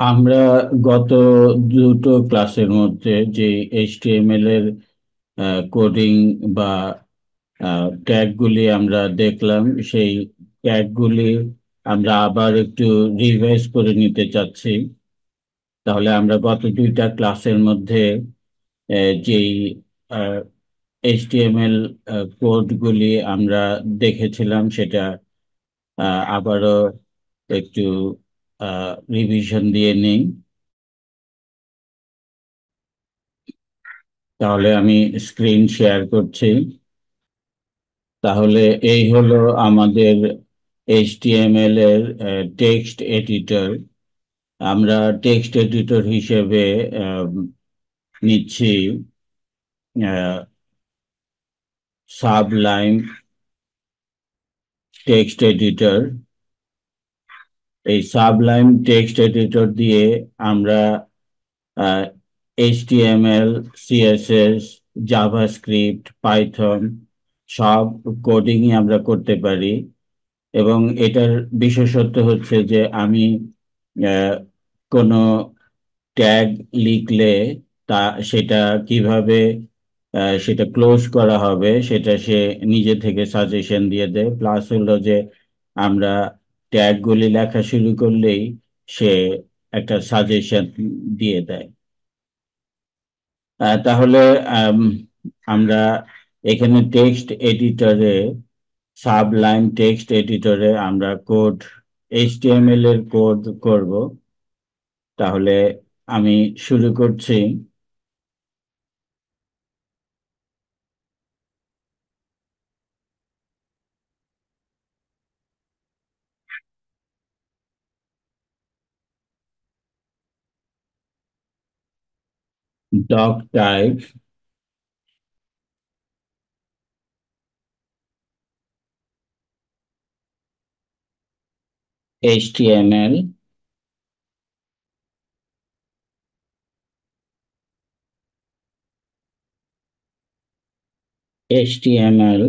আমরা গত দুটো ক্লাসের মধ্যে যে এইচটিএমএল এর কোডিং বা ট্যাগগুলি আমরা দেখলাম, সেই ট্যাগগুলি আমরা আবার একটু রিভাইজ করে নিতে চাচ্ছি। তাহলে আমরা গত দুইটা ক্লাসের মধ্যে যেই এইচটিএমএল কোডগুলি আমরা দেখেছিলাম সেটা আবারও একটু রিভিশন দিয়ে নিই। তাহলে আমি স্ক্রিন শেয়ার করছি। তাহলে এই হলো আমাদের এইচটিএমএল এর টেক্সট এডিটর। আমরা টেক্সট এডিটর হিসেবে আহ, নিচ্ছি সাবলাইম টেক্সট এডিটর। এই সাবলাইম টেক্সট এডিটর দিয়ে আমরা এইচটিএমএল, সিএসএস, জাভাস্ক্রিপ্ট, পাইথন সব কোডিংই আমরা করতে পারি। এবং এটার বিশেষত্ব হচ্ছে যে আমি আহ, কোনো ট্যাগ লিখলে তা সেটা কিভাবে সেটা ক্লোজ করা হবে সেটা সে নিজে থেকে সাজেশন দিয়ে দেয়। প্লাস হলো যে আমরা ট্যাগগুলি লেখা শুরু করলেই সে একটা সাজেশন দিয়ে দেয়। তাহলে আম, আমরা এখানে টেক্সট এডিটরে, সাবলাইম টেক্সট এডিটরে আমরা কোড, এইচটিএমএল এর কোড করব। তাহলে আমি শুরু করছি। ডক টাইপ এইচটিএমএল, এইচটিএমএল,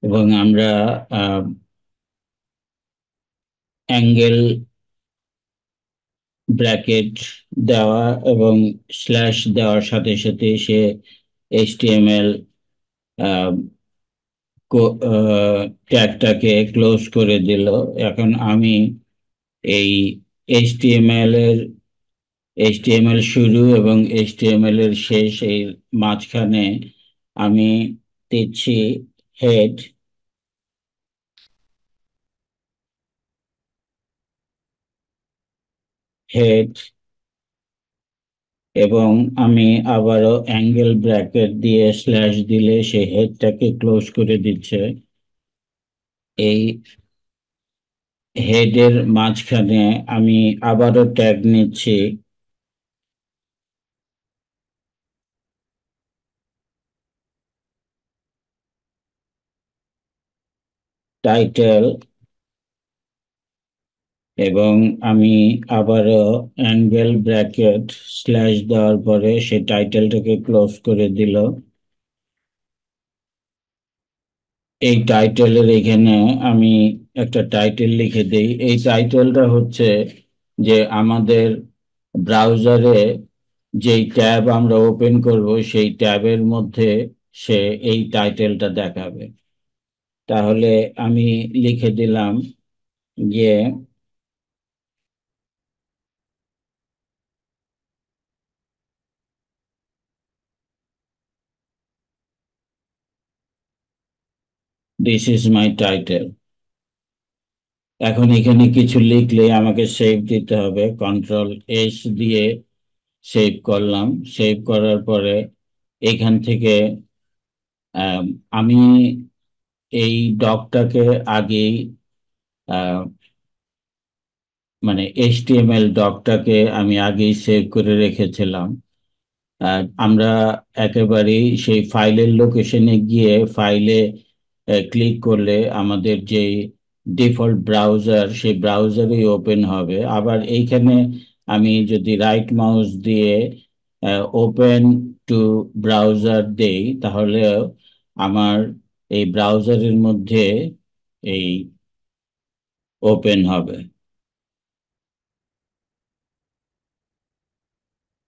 এবং আমরা অ্যাঙ্গেল ব্র্যাকেট দেওয়া এবং স্ল্যাশ দেওয়ার সাথে সাথে সে এইচটিএমএল ট্যাগটাকে ক্লোজ করে দিল। এখন আমি এই এইচটিএমএল শুরু এবং এইচটিএমএল এর শেষ, এই মাঝখানে আমি দিচ্ছি হেড, হেড, এবং আমি আবারও অ্যাঙ্গেল ব্র্যাকেট দিয়ে স্ল্যাশ দিলে সে হেডটাকে ক্লোজ করে দিচ্ছে। এই হেডের মাঝখানে আমি আবারও ট্যাগ নিচ্ছি, টাইটেল, এবং আমি আবারও অ্যাঙ্গেল ব্র্যাকেট স্ল্যাশ দেওয়ার পরে সে টাইটেলটাকে ক্লোজ করে দিল। এই টাইটেলের এখানে আমি একটা টাইটেল লিখে দেই। এই টাইটেলটা হচ্ছে যে আমাদের ব্রাউজারে যেই ট্যাব আমরা ওপেন করব সেই ট্যাবের মধ্যে সে এই টাইটেলটা দেখাবে। তাহলে আমি লিখে দিলাম যে দিস ইজ মাই টাইটেল। এখন এখানে কিছু লিখলে আমাকে সেভ দিতে হবে। কন্ট্রোল এস দিয়ে সেভ করলাম। সেভ করার পরে এখান থেকে আম, আমি এই ডকটাকে আগেই মানে এইচটিএমএল ডকটাকে আমি আগেই সেভ করে রেখেছিলাম। আমরা একেবারেই সেই ফাইলের লোকেশনে গিয়ে ফাইলে ক্লিক করলে আমাদের যে ডিফল্ট ব্রাউজার সেই ব্রাউজারই ওপেন হবে। আবার এইখানে আমি যদি রাইট মাউস দিয়ে ওপেন টু ব্রাউজার দেই তাহলে আমার এই ব্রাউজারের মধ্যে এই ওপেন হবে।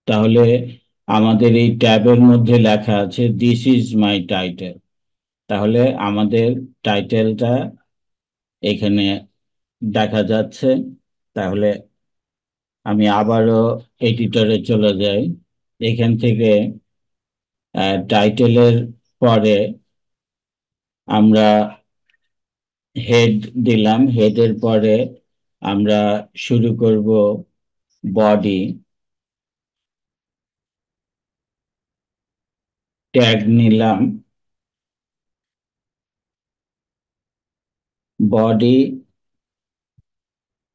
তাহলে আমাদের এই ট্যাবের মধ্যে লেখা আছে দিস ইজ মাই টাইটেল। তাহলে আমাদের টাইটেলটা এখানে দেখা যাচ্ছে। তাহলে আমি আবারও এডিটরে চলে যাই। এখান থেকে টাইটেলের পরে আমরা হেড দিলাম, হেডের পরে আমরা শুরু করব বডি। ট্যাগ নিলাম, বডি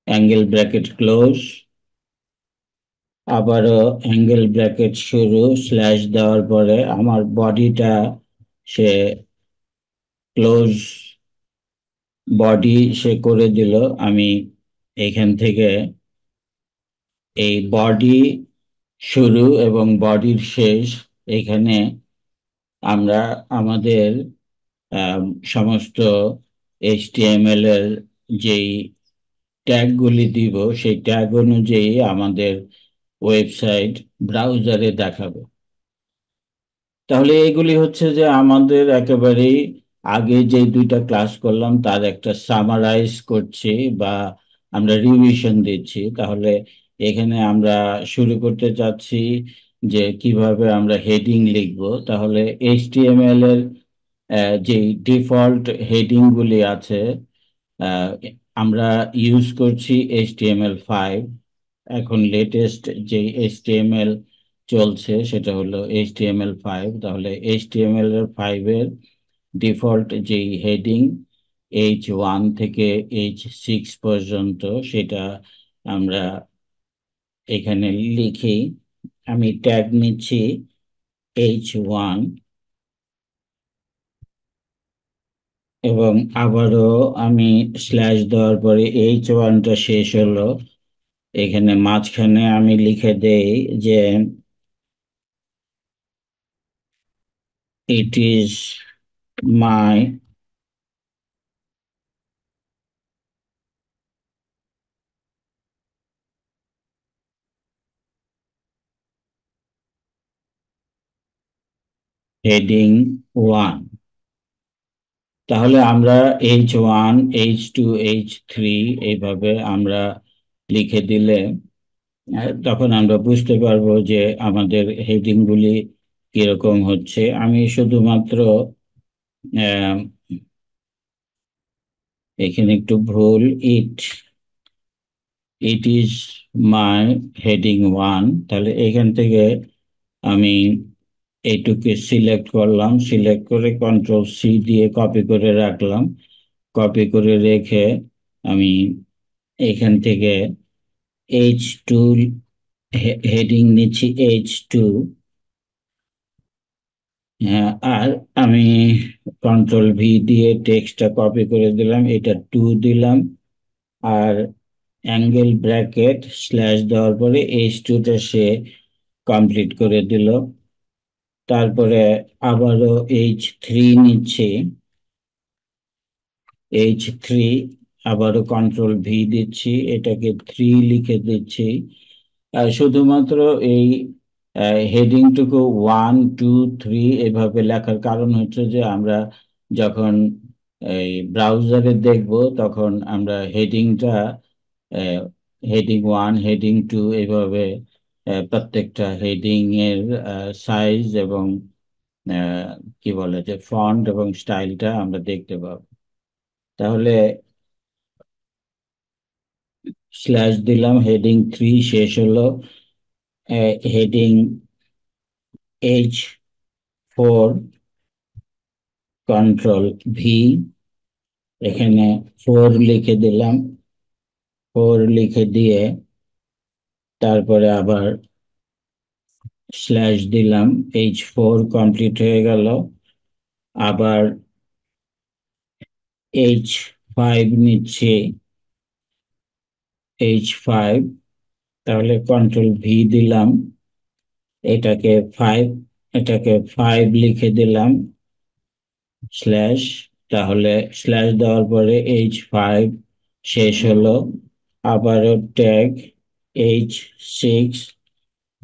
অ্যাঙ্গেল ব্র্যাকেট ক্লোজ, আবারও অ্যাঙ্গেল ব্র্যাকেট শুরু, স্ল্যাশ দেওয়ার পরে আমার বডিটা সে ক্লোজ বডি সে করে দিল। আমি এখান থেকে এই বডি শুরু এবং বডির শেষ, এখানে আমরা আমাদের আম, সমস্ত HTML এর যেই ট্যাগগুলি দিব সেই ট্যাগ অনুযায়ী আমাদের ওয়েবসাইট ব্রাউজারে দেখাবে। তাহলে এগুলি হচ্ছে যে আমাদের একেবারেই আগে যে দুইটা ক্লাস করলাম তার একটা সামারাইজ করছি বা আমরা রিভিশন দিচ্ছি। তাহলে এখানে আমরা শুরু করতে চাচ্ছি যে কিভাবে আমরা হেডিং লিখব। তাহলে HTML এর যে ডিফল্ট হেডিং গুলি আছে, আহ, আমরা ইউজ করছি HTML5। এখন লেটেস্ট যে HTML চলছে সেটা হলো HTML5। তাহলে HTML5 এর ডিফল্ট যেই হেডিং H1 থেকে H6 পর্যন্ত, সেটা আমরা এখানে লিখি। আমি ট্যাগ নিচ্ছি H1 এবং আবারও আমি স্ল্যাশ দেওয়ার পরে H1টা শেষ হলো। এখানে মাঝখানে আমি লিখে দেই যে it is my heading 1। তাহলে আমরা H1 H2 H3 এইভাবে আমরা লিখে দিলে তখন আমরা বুঝতে পারবো যে আমাদের হেডিং গুলি কিরকম হচ্ছে। আমি শুধুমাত্র আহ, এখানে একটু ভুল, ইট ইট ইজ মাই হেডিং 1। তাহলে এখান থেকে আমি এইটুকে সিলেক্ট করলাম, সিলেক্ট করে Ctrl+C দিয়ে কপি করে রাখলাম। কপি করে রেখে আমি এখান থেকে H2 হেডিং নিচ্ছি H2। হ্যাঁ, আর আমি Ctrl+V দিয়ে টেক্সটটা কপি করে দিলাম, এটা 2 দিলাম। আর অ্যাঙ্গেল ব্র্যাকেট স্ল্যাশ দেওয়ার পরে H2টা সে কমপ্লিট করে দিল। তারপরে আবারও H3 নিচ্ছি, H3 আবারও Ctrl+V দিচ্ছি, এটাকে 3 লিখে দিচ্ছি। শুধুমাত্র এই হেডিংটুকু 1 2 3 এভাবে লেখার কারণ হচ্ছে যে আমরা যখন এই ব্রাউজারে দেখব তখন আমরা হেডিংটা হেডিং 1 হেডিং 2 এইভাবে প্রত্যেকটা হেডিং এর সাইজ এবং কি বলে যে ফন্ট এবং স্টাইলটা আমরা দেখতে পাবো। তাহলে স্ল্যাশ দিলাম, হেডিং 3 শেষ হলো। হেডিং H4 Ctrl+V, এখানে 4 লিখে দিলাম। 4 লিখে দিয়ে তারপরে আবার স্ল্যাশ দিলাম, H4 কমপ্লিট হয়ে গেল। আবার H5 নিচ্ছি, H5, তাহলে Ctrl+V দিলাম, এটাকে 5 এটাকে 5 লিখে দিলাম স্ল্যাশ। তাহলে স্ল্যাশ দেওয়ার পরে H5 শেষ হলো। আবারও tag H6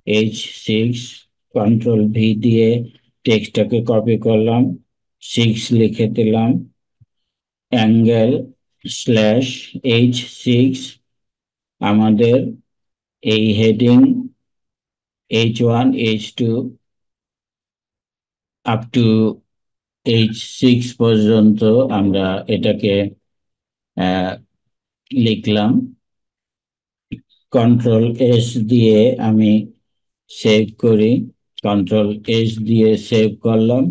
H6, control V দিয়ে টেক্সটটাকে কপি করলাম, 6 লিখে দিলাম, অ্যাঙ্গেল /H6, আমাদের এই heading H1 H2 up to H6 পর্যন্ত আমরা এটাকে লিখলাম। কন্ট্রোল S দিয়ে আমি সেভ করি, কন্ট্রোল S দিয়ে সেভ করলাম।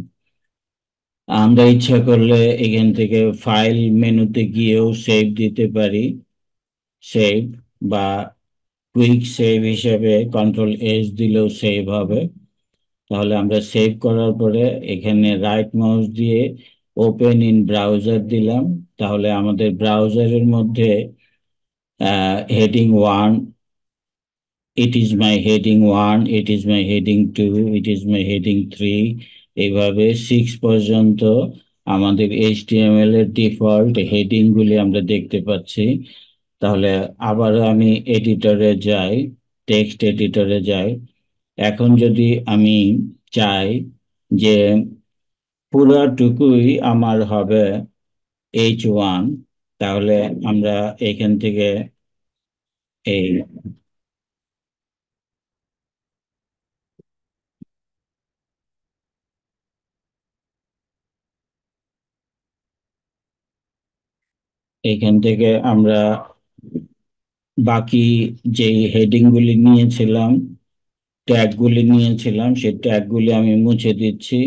আমরা ইচ্ছা করলে এখান থেকে ফাইল মেনুতে গিয়েও সেভ দিতে পারি, সেভ বা কুইক সেভ হিসেবে কন্ট্রোল S দিলেও সেভ হবে। তাহলে আমরা সেভ করার পরে এখানে রাইট মাউস দিয়ে ওপেন ইন ব্রাউজার দিলাম। তাহলে আমাদের ব্রাউজারের মধ্যে heading 1, it is my heading 1, it is my heading 2, it is my heading 3, এইভাবে 6 পর্যন্ত আমাদের HTML এর ডিফল্ট হেডিং গুলি আমরা দেখতে পাচ্ছি। তাহলে আবার আমি এডিটরে যাই, টেক্সট এডিটরে যাই। এখন যদি আমি চাই যে পুরাটুকুই আমার হবে H1, তাহলে আমরা এখান থেকে এই এখান থেকে আমরা বাকি যে হেডিং গুলি নিয়েছিলাম, ট্যাগ গুলি নিয়েছিলাম, সেই ট্যাগ গুলি আমি মুছে দিচ্ছি,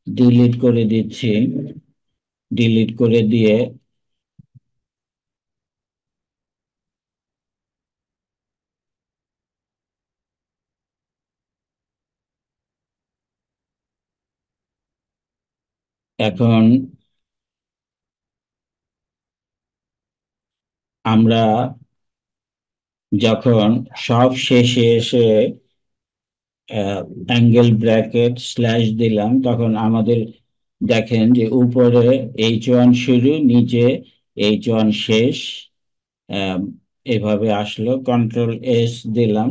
ডিলিট করে দিচ্ছি। ডিলিট করে দিয়ে এখন আমরা যখন সব শেষে এসে অ্যাঙ্গেল ব্র্যাকেট স্ল্যাশ দিলাম, তখন আমাদের দেখেন যে উপরে H1 শুরু, নিচে H1 শেষ, আহ, এভাবে আসলো। কন্ট্রোল S দিলাম,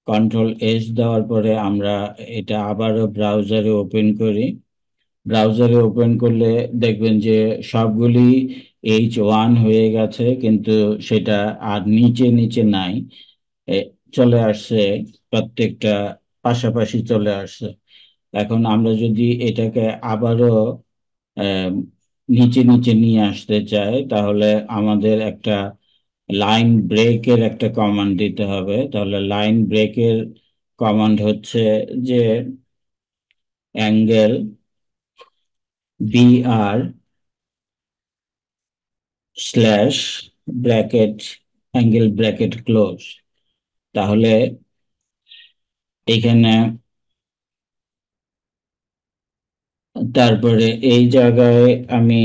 কন্ট্রোল S দেওয়ার পরে আমরা এটা আবারও ব্রাউজারে ওপেন করি। ব্রাউজারে ওপেন করলে দেখবেন যে সবগুলি H1 হয়ে গেছে, কিন্তু সেটা আর নিচে নিচে নাই, এ, চলে আসছে, প্রত্যেকটা পাশাপাশি চলে আসছে। এখন আমরা যদি এটাকে আবারও আহ, নিচে নিচে নিয়ে আসতে চাই, তাহলে আমাদের একটা লাইন ব্রেকের একটা কমান্ড দিতে হবে। তাহলে লাইন ব্রেকের কমান্ড হচ্ছে যে angle BR slash bracket, angle bracket close. তাহলে এখানে তারপরে এই জায়গায় আমি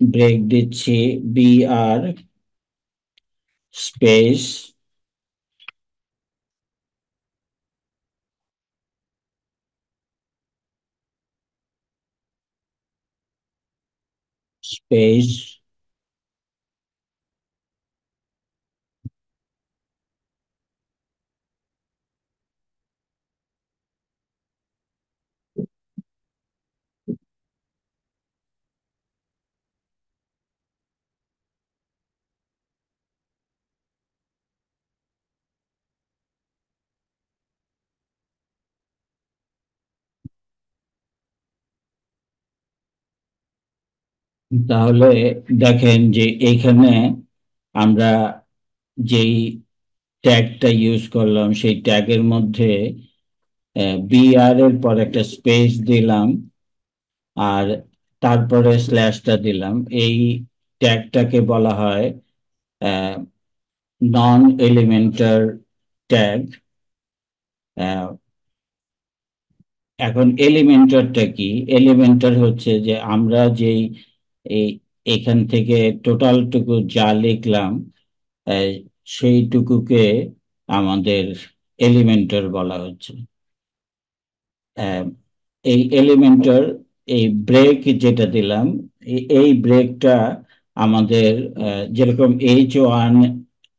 ব্রেক দিচ্ছি, BR স্পেস স্পেস, তাহলে দেখেন যে এইখানে আমরা যেই ট্যাগটা ইউজ করলাম সেই ট্যাগের মধ্যে BR এর পর একটা স্পেস দিলাম, আর তারপরে স্ল্যাশটা দিলাম। এই ট্যাগটাকে বলা হয় নন এলিমেন্টার ট্যাগ। এখন এলিমেন্টারটা কি? এলিমেন্টার হচ্ছে যে আমরা যেই এই এখান থেকে টোটালটুকু যা লিখলাম, আহ, সেইটুকুকে আমাদের এলিমেন্টার বলা হচ্ছে। আহ, এই এলিমেন্টার, এই ব্রেক যেটা দিলাম, এই ব্রেকটা আমাদের যেরকম H1,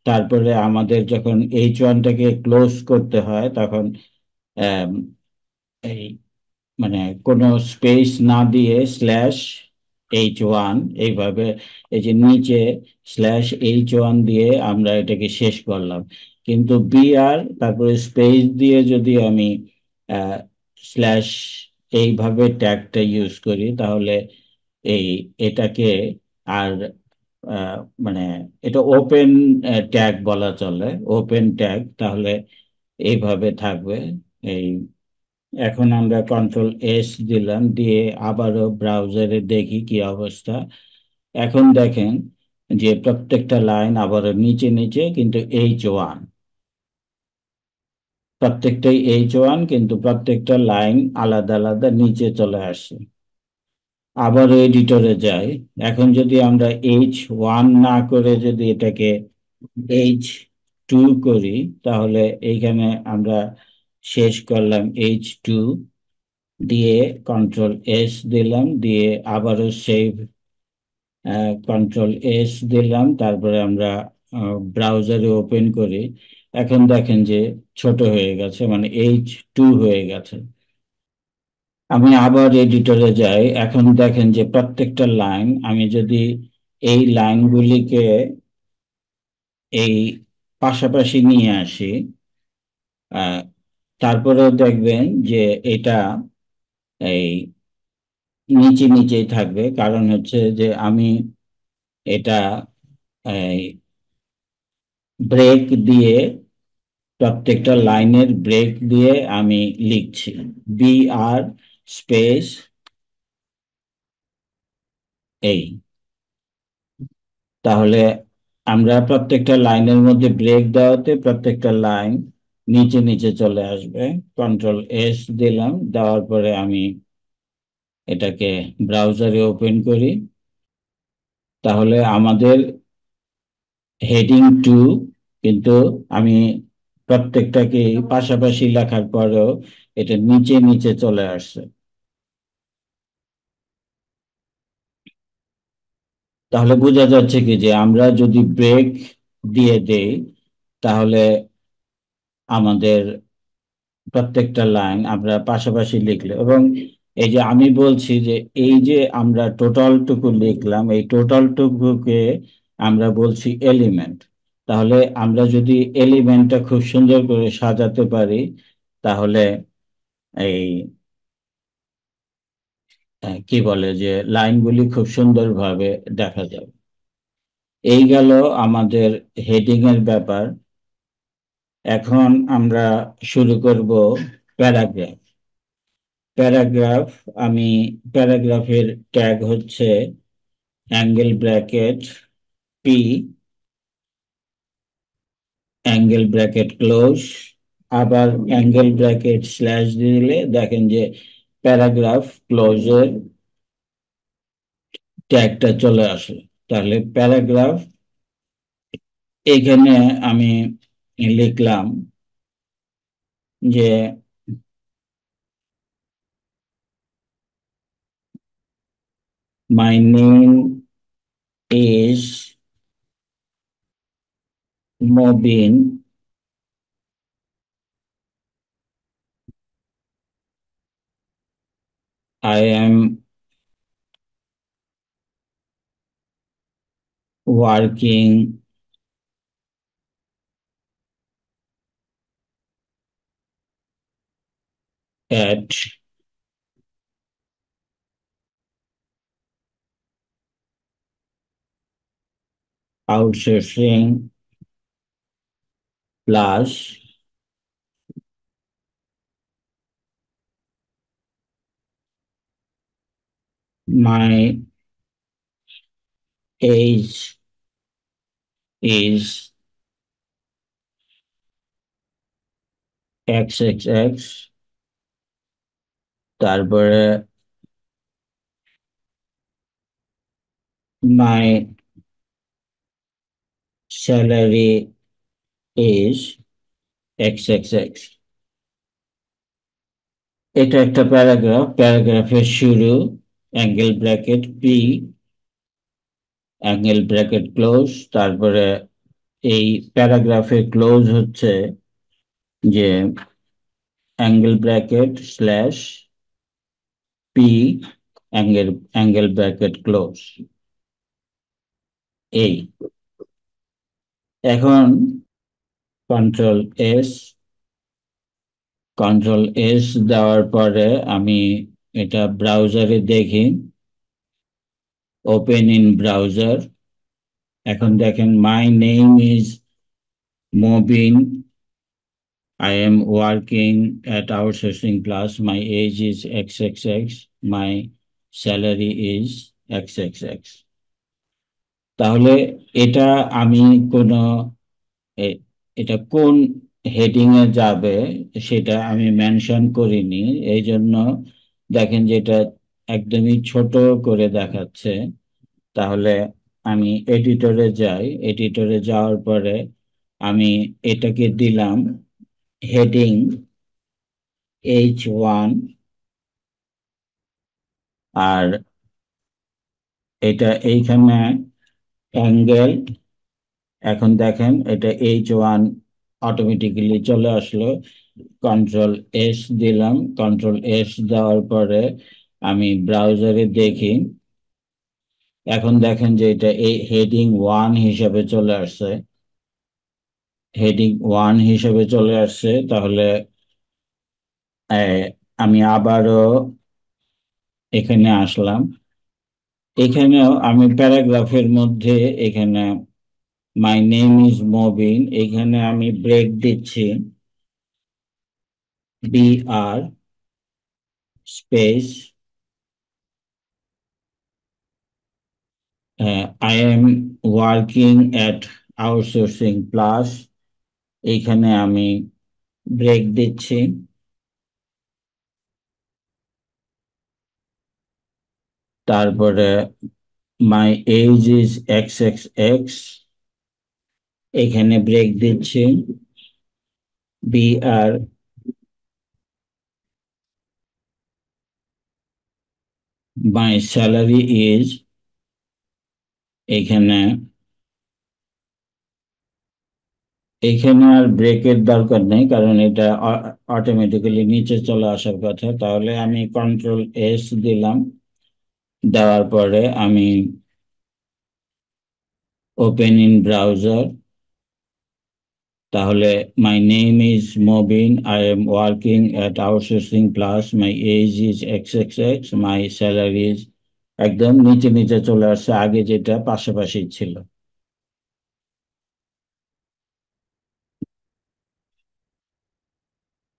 তারপরে আমাদের যখন H1টাকে ক্লোজ করতে হয় তখন আম, এই মানে কোনো স্পেস না দিয়ে /H1 এইভাবে, এই যে নিচে /H1 দিয়ে আমরা এটাকে শেষ করলাম। কিন্তু তারপরে স্পেস দিয়ে যদি আমি স্ল্যাশ এইভাবে ট্যাগটা ইউজ করি, তাহলে এই এটাকে আর আহ, মানে এটা ওপেন ট্যাগ বলা চলে, ওপেন ট্যাগ। তাহলে এইভাবে থাকবে। এই এখন আমরা কন্ট্রোল দিলাম, দিয়ে আবারও ব্রাউজারে দেখি কি অবস্থা। এখন দেখেন যে প্রত্যেকটা লাইন আবারও নিচে নিচে, কিন্তু H1, প্রত্যেকটাই H1, কিন্তু প্রত্যেকটা লাইন আলাদা আলাদা নিচে চলে আসে। আবারও এডিটরে যাই। এখন যদি আমরা H1 না করে যদি এটাকে H2 করি, তাহলে এইখানে আমরা শেষ করলাম H2 দিয়ে, কন্ট্রোল দিলাম, দিয়ে আবারও সেভ, কন্ট্রোল দিলাম, তারপরে আমরা ব্রাউজারে ওপেন করি। এখন দেখেন যে ছোট হয়ে গেছে, মানে H2 হয়ে গেছে। আমি আবার এডিটরে যাই। এখন দেখেন যে প্রত্যেকটা লাইন, আমি যদি এই লাইনগুলিকে এই পাশাপাশি নিয়ে আসি, আহ, তারপরেও দেখবেন যে এটা এই নিচে নিচেই থাকবে। কারণ হচ্ছে যে আমি এটা এই ব্রেক দিয়ে, প্রত্যেকটা লাইনের ব্রেক দিয়ে আমি লিখছি, BR স্পেস এই। তাহলে আমরা প্রত্যেকটা লাইনের মধ্যে ব্রেক দেওয়াতে প্রত্যেকটা লাইন নিচে নিচে চলে আসবে। কন্ট্রোল দিলাম, দেওয়ার পরে আমি এটাকে ব্রাউজারে ওপেন করি। তাহলে আমাদের হেডিং 2, কিন্তু আমি প্রত্যেকটাকে পাশাপাশি লেখার পরেও এটা নিচে নিচে চলে আসছে। তাহলে বোঝা যাচ্ছে কি যে আমরা যদি ব্রেক দিয়ে দেই, তাহলে আমাদের প্রত্যেকটা লাইন আমরা পাশাপাশি লিখলে, এবং এই যে আমি বলছি যে এই যে আমরা টোটালটুকু লিখলাম, এই টোটালটুকুকে আমরা বলছি এলিমেন্ট। তাহলে আমরা যদি এলিমেন্টটা খুব সুন্দর করে সাজাতে পারি, তাহলে এই কি বলে যে লাইনগুলি খুব সুন্দরভাবে দেখা যাবে। এই গেল আমাদের হেডিং এর ব্যাপার। এখন আমরা শুরু করব প্যারাগ্রাফ। প্যারাগ্রাফ, আমি প্যারাগ্রাফের ট্যাগ হচ্ছে ∠P, ∠ক্লোজ, আবার ∠/ দিলে দেখেন যে প্যারাগ্রাফ ক্লোজের ট্যাগটা চলে আসে। তাহলে প্যারাগ্রাফ, এখানে আমি লিখলাম যে মাই name is Mobin, I am working at outsourcing plus my age is XXX, তারপরে my salary is XXX। এটা একটা প্যারাগ্রাফ। প্যারাগ্রাফের শুরু ∠P, ∠ক্লোজ, তারপরে এই প্যারাগ্রাফের ক্লোজ হচ্ছে যে angle bracket slash P angle angle bracket close, এই। এখন কন্ট্রোল এস, কন্ট্রোল এস দেওয়ার পরে আমি এটা ব্রাউজারে দেখি, ওপেন ইন ব্রাউজার। এখন দেখেন মাই name is Mobin, I am working at Outsourcing Plus, my age is XXX, my salary is XXX। তাহলে এটা আমি কোনো এ- এটা কোন হেডিং এ যাবে সেটা আমি মেনশন করিনি, এই জন্য দেখেন যে এটা একদমই ছোট করে দেখাচ্ছে। তাহলে আমি এডিটরে যাই, এডিটরে যাওয়ার পরে আমি এটাকে দিলাম হেডিং H1, আর এটা এইখানে অ্যাঙ্গেল। এখন দেখেন এটা H1 অটোমেটিক্যালি চলে আসলো। কন্ট্রোল এস দিলাম, কন্ট্রোল এস দেওয়ার পরে আমি ব্রাউজারে দেখি। এখন দেখেন যে এটা এই হেডিং 1 হিসাবে চলে আসছে, হেডিং 1 হিসাবে চলে আসছে। তাহলে আমি আবারও এখানে আসলাম, এখানেও আমি প্যারাগ্রাফের মধ্যে এখানে মাই নেম ইজ মবিন, এখানে আমি ব্রেক দিচ্ছি BR space I am working at outsourcing plus, এইখানে আমি ব্রেক দিচ্ছি। তারপরে মাই এজ ইজ XXX, এখানে ব্রেক দিচ্ছি। BR মাই স্যালারি ইজ, এখানে এখানে আর ব্রেকের দরকার নেই কারণ এটা অটোমেটিক্যালি নিচে চলে আসার কথা। তাহলে আমি কন্ট্রোল এস দিলাম, দেওয়ার পরে আমি ওপেন ইন ব্রাউজার। তাহলে my name is Mobin, I am working at outsourcing plus, my age is XXX, my salary is, একদম নিচে নিচে চলে আসছে, আগে যেটা পাশাপাশি ছিল।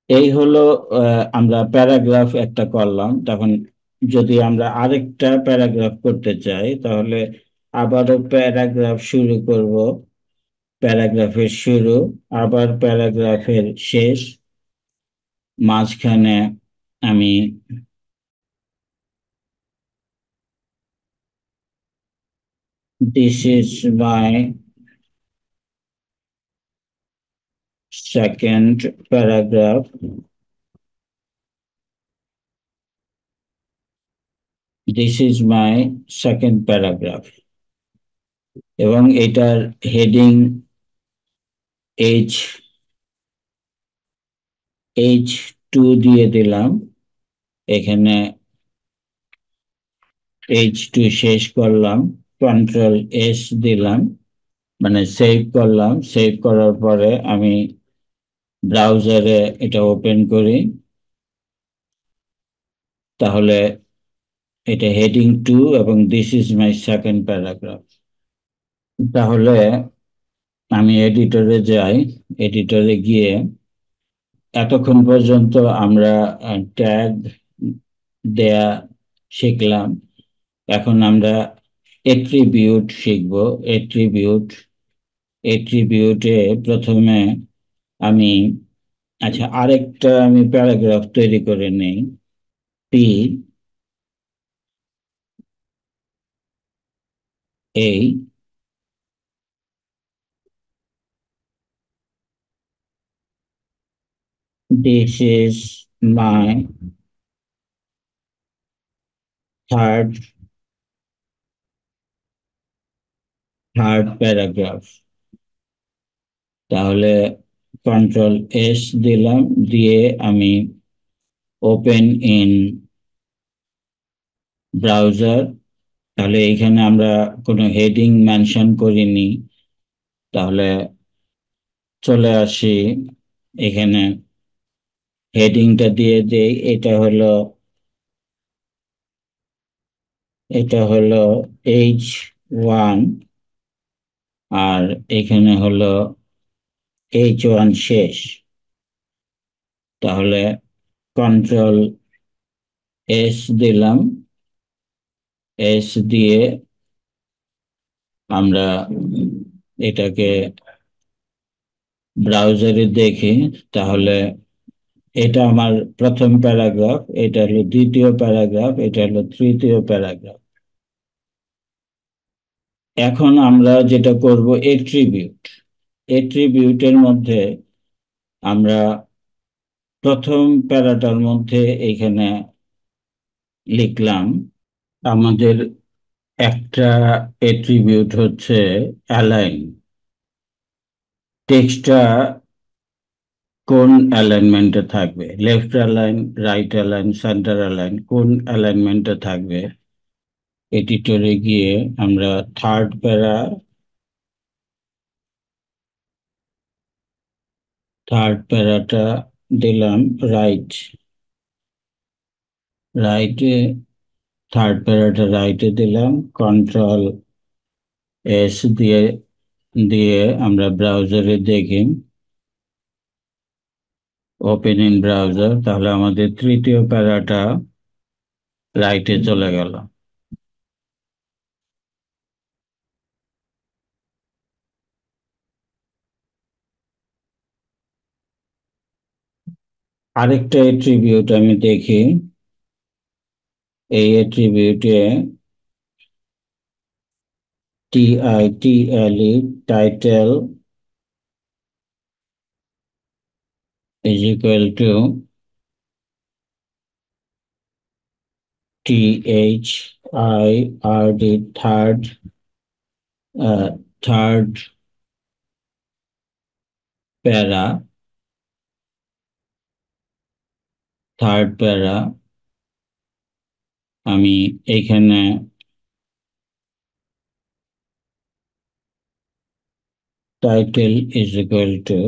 এই হলো আমরা প্যারাগ্রাফ একটা করলাম। তখন যদি আমরা আরেকটা প্যারাগ্রাফ করতে চাই তাহলে আবারও প্যারাগ্রাফ শুরু করব, প্যারাগ্রাফের শুরু, আবার প্যারাগ্রাফের শেষ, মাঝখানে আমি this is my second paragraph, this is my second paragraph, এবং এটার হেডিং H2 দিয়ে দিলাম। এখানে H2 শেষ করলাম, কন্ট্রোল এস দিলাম, মানে সেভ করলাম। সেভ করার পরে আমি ব্রাউজারে এটা ওপেন করি, তাহলে এটা হেডিং 2 এবং this is my second paragraph. তাহলে আমি এডিটরে যাই, এডিটরে গিয়ে এতক্ষণ পর্যন্ত আমরা ট্যাগ দেয়া শিখলাম। এখন আমরা এট্রিবিউট শিখব। এট্রিবিউট, এট্রিবিউটে প্রথমে আমি, আচ্ছা আরেকটা আমি প্যারাগ্রাফ তৈরি করে নেই। পি এই this is my third third paragraph. তাহলে কন্ট্রোল এস দিলাম, দিয়ে আমি ওপেন ইন ব্রাউজার। তাহলে এইখানে আমরা কোনো হেডিং মেনশন করিনি, তাহলে চলে আসি এখানে, হেডিংটা দিয়ে দেই। এটা হলো H1, আর এখানে হলো H1 শেষ। তাহলে কন্ট্রোল এস দিলাম, এস দিয়ে আমরা এটাকে ব্রাউজারে দেখি। তাহলে এটা আমার প্রথম প্যারাগ্রাফ, এটা হলো দ্বিতীয় প্যারাগ্রাফ, এটা হলো তৃতীয় প্যারাগ্রাফ। এখন আমরা যেটা করব, এট্রিবিউট। এট্রিবিউটের মধ্যে আমরা প্রথম প্যারাটার মধ্যে এইখানে লিখলাম, আমাদের একটা এট্রিবিউট হচ্ছে অ্যালাইন। টেক্সটটা কোন অ্যালাইনমেন্টে থাকবে, left align, right align, centre align, কোন অ্যালাইনমেন্টে থাকবে। এডিটরে গিয়ে আমরা থার্ড প্যারাটা দিলাম রাইট। রাইটে থার্ড প্যারাটা রাইটে দিলাম, কন্ট্রোল এস দিয়ে দিয়ে আমরা ব্রাউজারে দেখি, ওপেন ইন ব্রাউজার। তাহলে আমাদের তৃতীয় প্যারাটা রাইটে চলে গেল। আরেকটা এট্রিবিউট আমি দেখি, এই এট্রিবিউটে TITLE, title is equal to THIRD, third para, আমি এইখানে title is equal to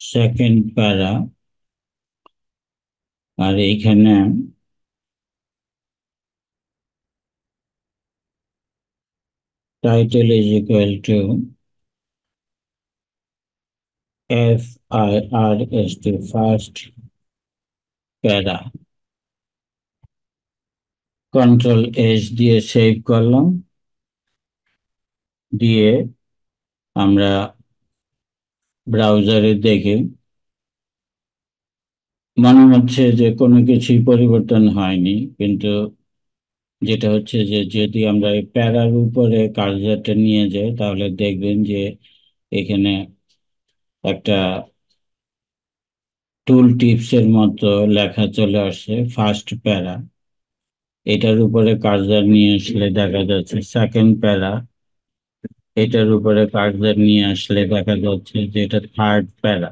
second para, আর এইখানে title is equal to FIRST, first para. Control S দিয়ে সেভ করলাম, দিয়ে আমরা ব্রাউজারে দেখি, মনে হচ্ছে যে কোনো কিছুই পরিবর্তন হয়নি। কিন্তু যেটা হচ্ছে যে যদি আমরা এই প্যারার উপরে কার্সারটা নিয়ে যাই, তাহলে দেখবেন যে এখানে একটা টুল টিপস এর মতো লেখা চলে আসছে, ফার্স্ট প্যারা। এটার উপরে কার্সার নিয়ে আসলে দেখা যাচ্ছে সেকেন্ড প্যারা, এটার উপরে কার্সার নিয়ে আসলে দেখা যাচ্ছে যে এটা থার্ড প্যারা।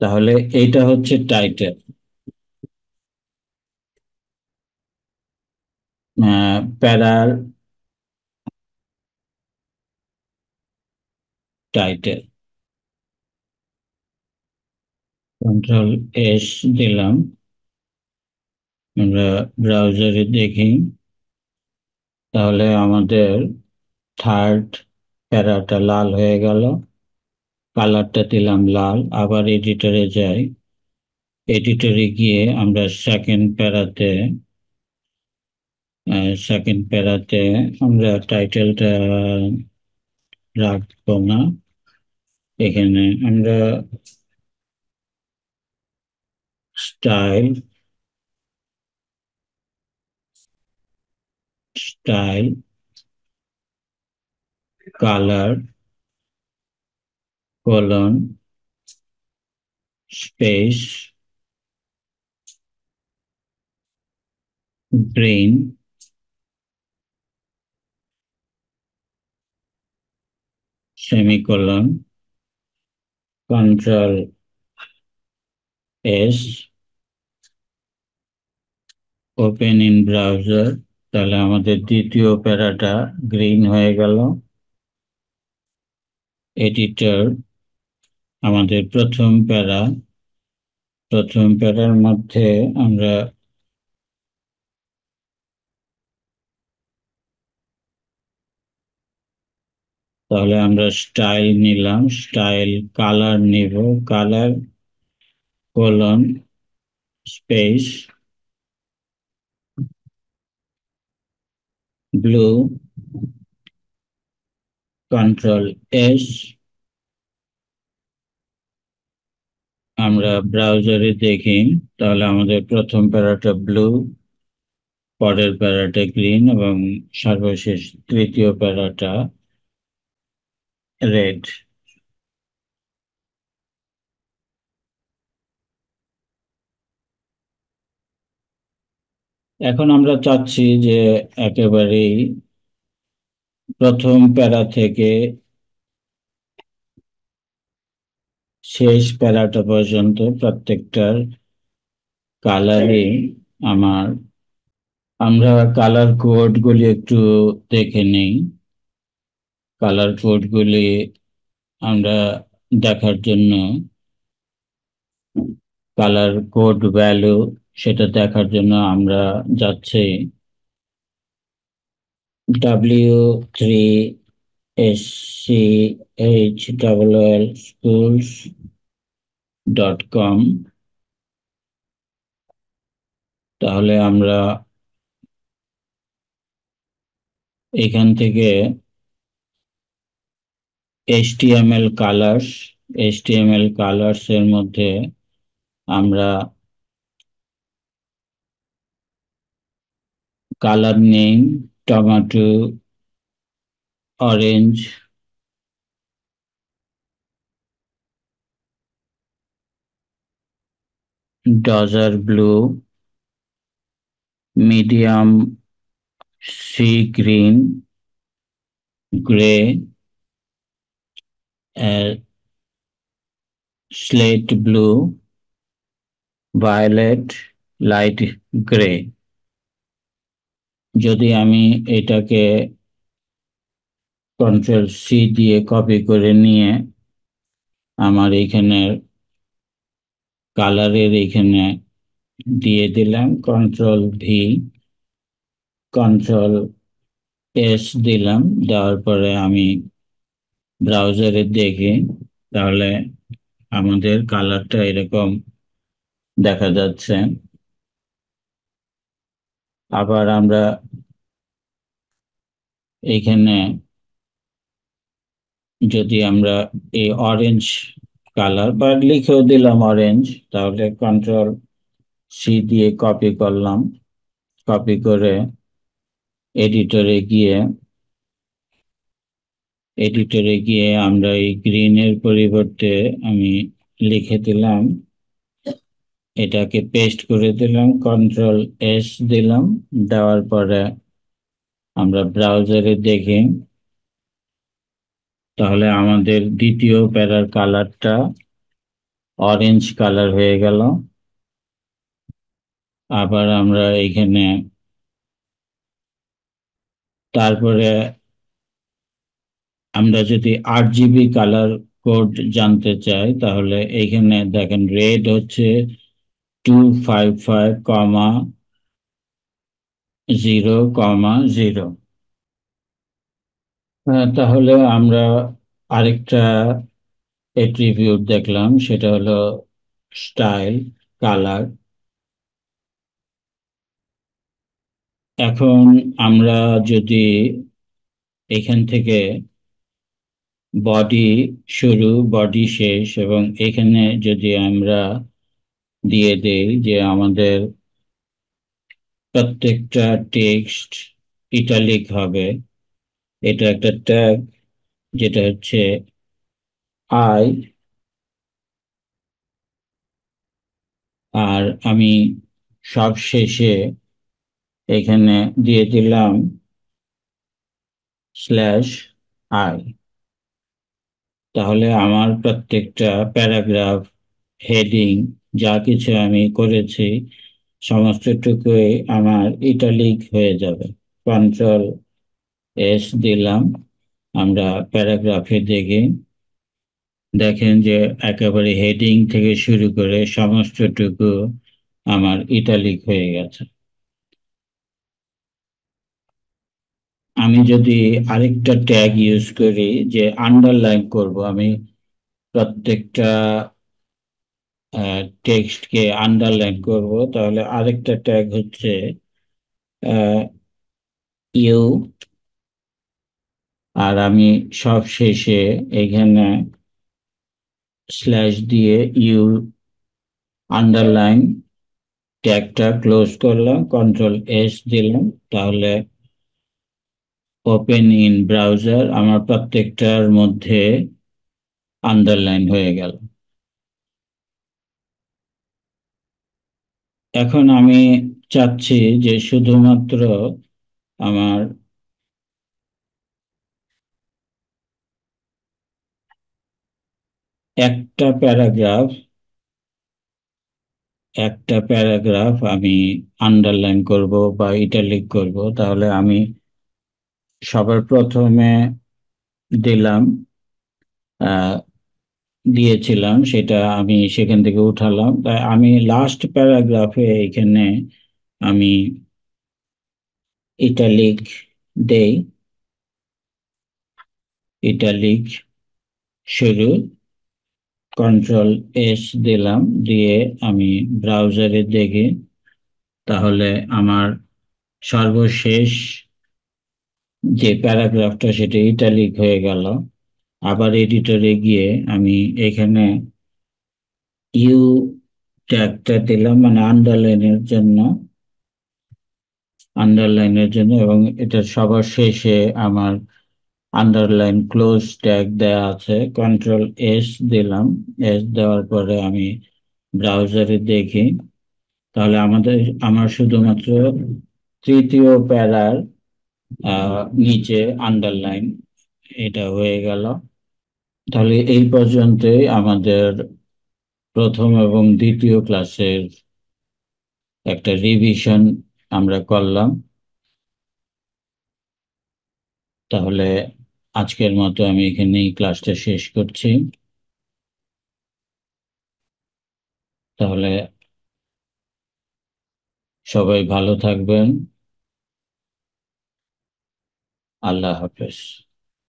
তাহলে এটা হচ্ছে টাইটেল, প্যারার টাইটেল। কন্ট্রোল এস দিলাম, আমরা ব্রাউজারে দেখি, তাহলে আমাদের থার্ড প্যারাটা লাল হয়ে গেল, কালারটা দিলাম লাল। আবার এডিটরে যাই, এডিটরে গিয়ে আমরা সেকেন্ড প্যারাতে আমরা টাইটেলটা রাখবো না, এখানে আমরা style style colour colon space green, semicolon, control S, open in browser। তাহলে আমাদের দ্বিতীয় প্যারাটা গ্রিন হয়ে গেল। এডিটর, আমাদের প্রথম প্যারার মধ্যে আমরা তাহলে আমরা স্টাইল নিলাম, স্টাইল কালার নিব, colour colon space blue, control S. আমরা ব্রাউজারে দেখি, তাহলে আমাদের প্রথম প্যারাটা ব্লু, পরের প্যারাটা গ্রিন এবং সর্বশেষ তৃতীয় প্যারাটা রেড। এখন আমরা চাচ্ছি যে একেবারেই প্রথম প্যারা থেকে শেষ প্যারাটা পর্যন্ত প্রত্যেকটার কালারে আমার আমরা কালার কোড গুলি একটু দেখে নেই। কালার কোড গুলি আমরা দেখার জন্য, কালার কোড ভ্যালু সেটা দেখার জন্য আমরা যাচ্ছি w3schools.com। তাহলে আমরা এখান থেকে HTML কালার্স এর মধ্যে আমরা colour name tomato, orange, dodger blue, medium sea green, grey, slate blue, violet, light grey. যদি আমি এটাকে কন্ট্রোল সি দিয়ে কপি করে নিয়ে আমার এইখানের কালারের এইখানে দিয়ে দিলাম, কন্ট্রোল ভি, কন্ট্রোল এস দিলাম, দেওয়ার পরে আমি ব্রাউজারে দেখি, তাহলে আমাদের কালারটা এরকম দেখা যাচ্ছে। আবার আমরা এইখানে যদি আমরা এই অরেঞ্জ কালার বা লিখেও দিলাম অরেঞ্জ, তাহলে কন্ট্রোল সি দিয়ে কপি করলাম, কপি করে এডিটরে গিয়ে আমরা এই গ্রিনের পরিবর্তে আমি লিখে দিলাম, এটাকে পেস্ট করে দিলাম, কন্ট্রোল এস দিলাম, দেওয়ার পরে আমরা ব্রাউজারে দেখি, তাহলে আমাদের দ্বিতীয় প্যারার কালারটা অরেঞ্জ কালার হয়ে গেল। আবার আমরা এখানে তারপরে আমরা যদি 8 GB কালার কোড জানতে চাই, তাহলে এইখানে দেখেন রেড হচ্ছে 255,0,0। তাহলে আমরা আরেকটা এট্রিবিউট দেখলাম, সেটা হলো স্টাইল কালার। এখন আমরা যদি এখান থেকে বডি শুরু, বডি শেষ এবং এখানে যদি আমরা দিয়ে দেই যে আমাদের প্রত্যেকটা টেক্সট ইটালিক হবে, এটা একটা ট্যাগ যেটা হচ্ছে আই। আর আমি সব শেষে এখানে দিয়ে দিলাম স্ল্যাশ আই। তাহলে আমার প্রত্যেকটা প্যারাগ্রাফ, হেডিং, যা কিছু আমি করেছি সমস্তটুকুই আমার ইটালিক হয়ে যাবে। কন্ট্রোল এস দিলাম, আমরা প্যারাগ্রাফে দেখি, দেখেন যে একেবারে হেডিং থেকে শুরু করে সমস্তটুকু আমার ইটালিক হয়ে গেছে। আমি যদি আরেকটা ট্যাগ ইউজ করি, যে আন্ডারলাইন করব, আমি প্রত্যেকটা টেক্সটকে আন্ডারলাইন করব, তাহলে আরেকটা ট্যাগ হচ্ছে ইউ। আর আমি সব শেষে এখানে স্ল্যাশ দিয়ে ইউ আন্ডারলাইন ট্যাগটা ক্লোজ করলাম, কন্ট্রোল এস দিলাম, তাহলে ওপেন ইন ব্রাউজার আমার প্রত্যেকটার মধ্যে আন্ডারলাইন হয়ে গেল। এখন আমি চাচ্ছি যে শুধুমাত্র আমার একটা প্যারাগ্রাফ আমি আন্ডারলাইন করব বা ইটালিক করব। তাহলে আমি সবার প্রথমে দিলাম, দিয়েছিলাম সেটা আমি সেখান থেকে উঠালাম, তাই আমি লাস্ট প্যারাগ্রাফে এখানে আমি ইটালিক দেই, ইটালিক শুরু, কন্ট্রোল এস দিলাম, দিয়ে আমি ব্রাউজারে দেখি, তাহলে আমার সর্বশেষ যে প্যারাগ্রাফটা সেটা ইটালিক হয়ে গেল। আবার এডিটরে গিয়ে আমি এখানে ইউ ট্যাগটা দিলাম, মানে আন্ডারলাইনের জন্য, এবং এটা সবার শেষে আমার আন্ডারলাইন ক্লোজ ট্যাগ দেয়া আছে। কন্ট্রোল এস দিলাম, এস দেওয়ার পরে আমি ব্রাউজারে দেখি, তাহলে আমার শুধুমাত্র তৃতীয় প্যারার নিচে আন্ডারলাইন এটা হয়ে গেল। তাহলে এই পর্যন্তই আমাদের প্রথম এবং দ্বিতীয় ক্লাসের একটা রিভিশন আমরা করলাম। তাহলে আজকের মতো আমি এখানেই ক্লাসটা শেষ করছি। তাহলে সবাই ভালো থাকবেন। আল্লাহ হাফেজ।